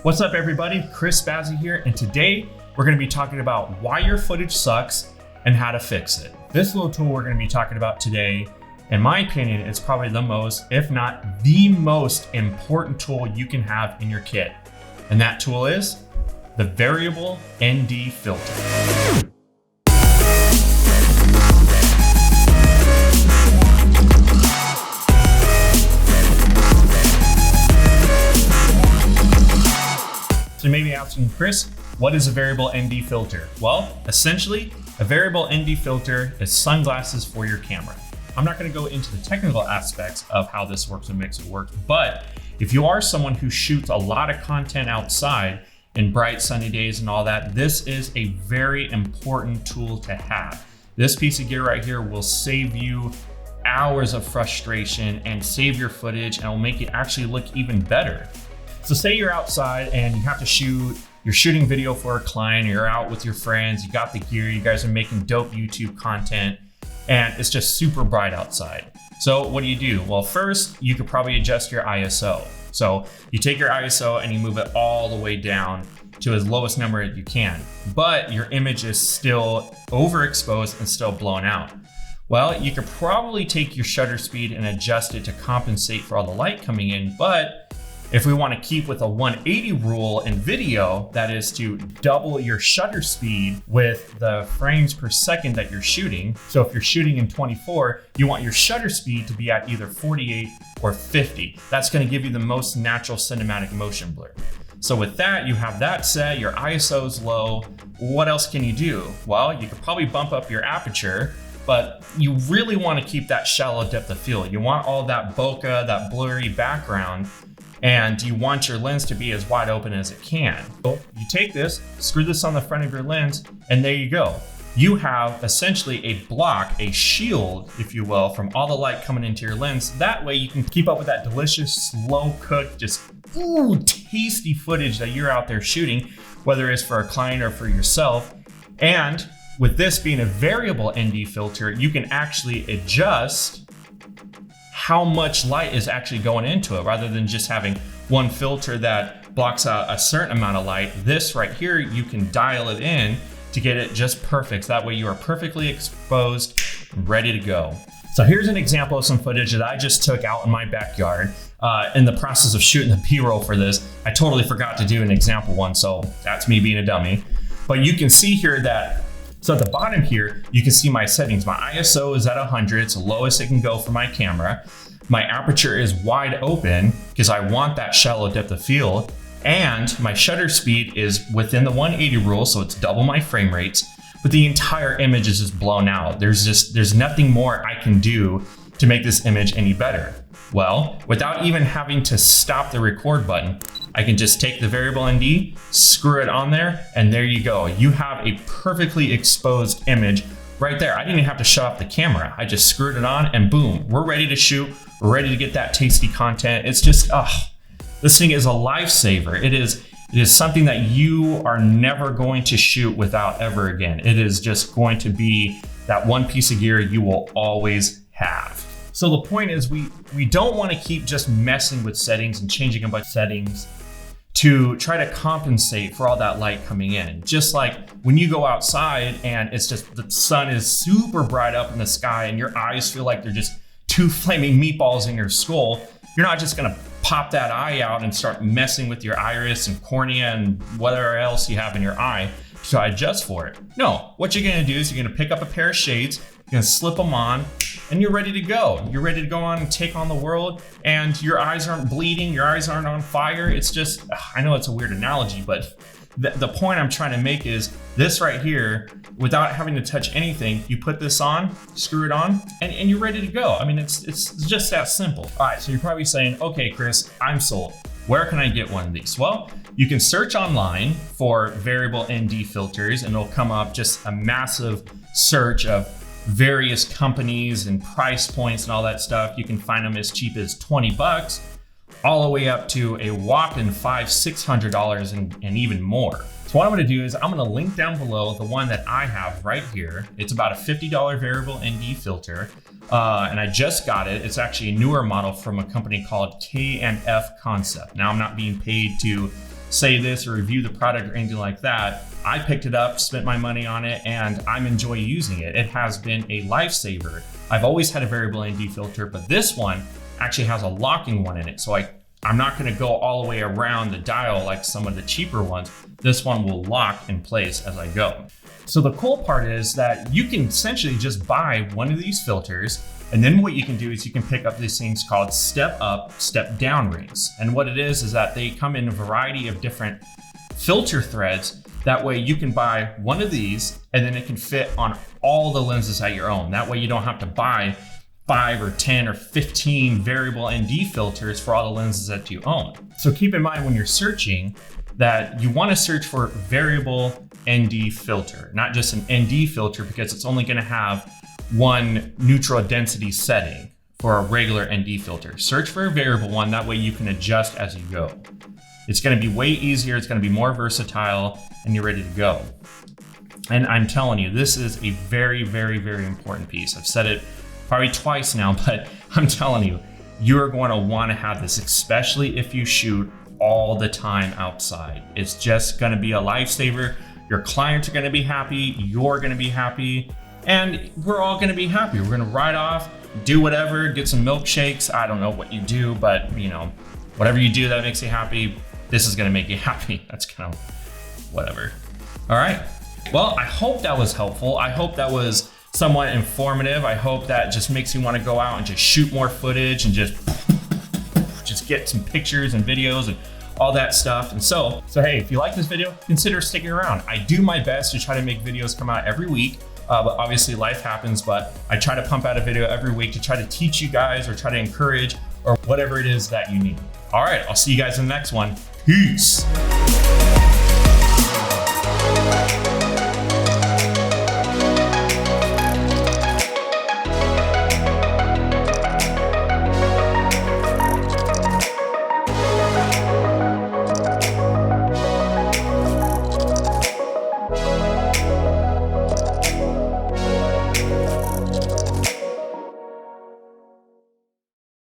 What's up everybody, Chris Bazzy here, and today we're going to be talking about why your footage sucks and how to fix it. This little tool we're going to be talking about today, in my opinion, is probably the most, if not the most important tool you can have in your kit. And that tool is the variable ND filter. So you may be asking, Chris, what is a variable ND filter? Well, essentially, a variable ND filter is sunglasses for your camera. I'm not going to go into the technical aspects of how this works and makes it work, but if you are someone who shoots a lot of content outside in bright sunny days and all that, this is a very important tool to have. This piece of gear right here will save you hours of frustration and save your footage, and will make it actually look even better. So say you're outside and you have to you're shooting video for a client, you're out with your friends, you got the gear, you guys are making dope YouTube content, and it's just super bright outside. So what do? Well, first, you could probably adjust your ISO. So you take your ISO and you move it all the way down to as lowest number as you can, but your image is still overexposed and still blown out. Well, you could probably take your shutter speed and adjust it to compensate for all the light coming in, but if we want to keep with a 180 rule in video, that is to double your shutter speed with the frames per second that you're shooting. So if you're shooting in 24, you want your shutter speed to be at either 48 or 50. That's going to give you the most natural cinematic motion blur. So with that, you have that set, your ISO is low. What else can you do? Well, you could probably bump up your aperture, but you really want to keep that shallow depth of field. You want all that bokeh, that blurry background, and you want your lens to be as wide open as it can. So you take this, screw this on the front of your lens, and there you go. You have essentially a block, a shield, if you will, from all the light coming into your lens. That way you can keep up with that delicious, slow cooked, just tasty footage that you're out there shooting, whether it's for a client or for yourself. And with this being a variable ND filter, you can actually adjust how much light is actually going into it, rather than just having one filter that blocks out a certain amount of light. This right here, you can dial it in to get it just perfect. That way you are perfectly exposed, ready to go. So here's an example of some footage that I just took out in my backyard. In the process of shooting the B-roll for this, I totally forgot to do an example one, so that's me being a dummy. But you can see here that, so at the bottom here, you can see my settings. My ISO is at 100, it's the lowest it can go for my camera. My aperture is wide open because I want that shallow depth of field. And my shutter speed is within the 180 rule, so it's double my frame rates, but the entire image is just blown out. There's nothing more I can do to make this image any better. Well, without even having to stop the record button, I can just take the variable ND, screw it on there, and there you go. You have a perfectly exposed image right there. I didn't even have to shut off the camera. I just screwed it on and boom, we're ready to shoot. We're ready to get that tasty content. It's just, this thing is a lifesaver. It is something that you are never going to shoot without ever again. It is just going to be that one piece of gear you will always have. So the point is, we don't want to keep just messing with settings and changing a bunch of settings to try to compensate for all that light coming in. Just like when you go outside and it's just, the sun is super bright up in the sky and your eyes feel like they're just two flaming meatballs in your skull, you're not just gonna pop that eye out and start messing with your iris and cornea and whatever else you have in your eye to adjust for it. No, what you're gonna do is you're gonna pick up a pair of shades, you're gonna slip them on, and you're ready to go. You're ready to go on and take on the world, and your eyes aren't bleeding, your eyes aren't on fire. It's just, I know it's a weird analogy, but the point I'm trying to make is this right here, without having to touch anything, you put this on, screw it on, and you're ready to go. I mean, it's just that simple. All right, so you're probably saying, okay, Chris, I'm sold. Where can I get one of these? Well, you can search online for variable ND filters and it'll come up just a massive search of various companies and price points and all that stuff. You can find them as cheap as 20 bucks all the way up to a whopping $500-600 and even more. So what I'm gonna do is I'm gonna link down below the one that I have right here. It's about a $50 variable ND filter. And I just got it. It's actually a newer model from a company called K&F Concept. Now I'm not being paid to say this or review the product or anything like that. I picked it up, spent my money on it, and I'm enjoying using it. It has been a lifesaver. I've always had a variable ND filter, but this one actually has a locking one in it. So I'm not gonna go all the way around the dial like some of the cheaper ones. This one will lock in place as I go. So the cool part is that you can essentially just buy one of these filters, and then what you can do is you can pick up these things called step up, step down rings. And what it is that they come in a variety of different filter threads. That way you can buy one of these and then it can fit on all the lenses that you own. That way you don't have to buy 5 or 10 or 15 variable ND filters for all the lenses that you own. So keep in mind when you're searching that you want to search for variable ND filter, not just an ND filter, because it's only going to have one neutral density setting for a regular ND filter. Search for a variable one, that way you can adjust as you go. It's going to be way easier, it's going to be more versatile, and you're ready to go. And I'm telling you, this is a very, very, very important piece. I've said it probably twice now, but I'm telling you, you're going to want to have this, especially if you shoot all the time outside. It's just going to be a lifesaver. Your clients are going to be happy, you're going to be happy, and we're all going to be happy. We're going to ride off, do whatever, get some milkshakes. I don't know what you do, but you know, whatever you do that makes you happy, this is going to make you happy. That's kind of whatever. All right. Well, I hope that was helpful. I hope that was somewhat informative. I hope that just makes you want to go out and just shoot more footage and just get some pictures and videos and all that stuff. And so hey, if you like this video, consider sticking around. I do my best to try to make videos come out every week, but obviously life happens, but I try to pump out a video every week to try to teach you guys or try to encourage or whatever it is that you need. All right, I'll see you guys in the next one. Peace.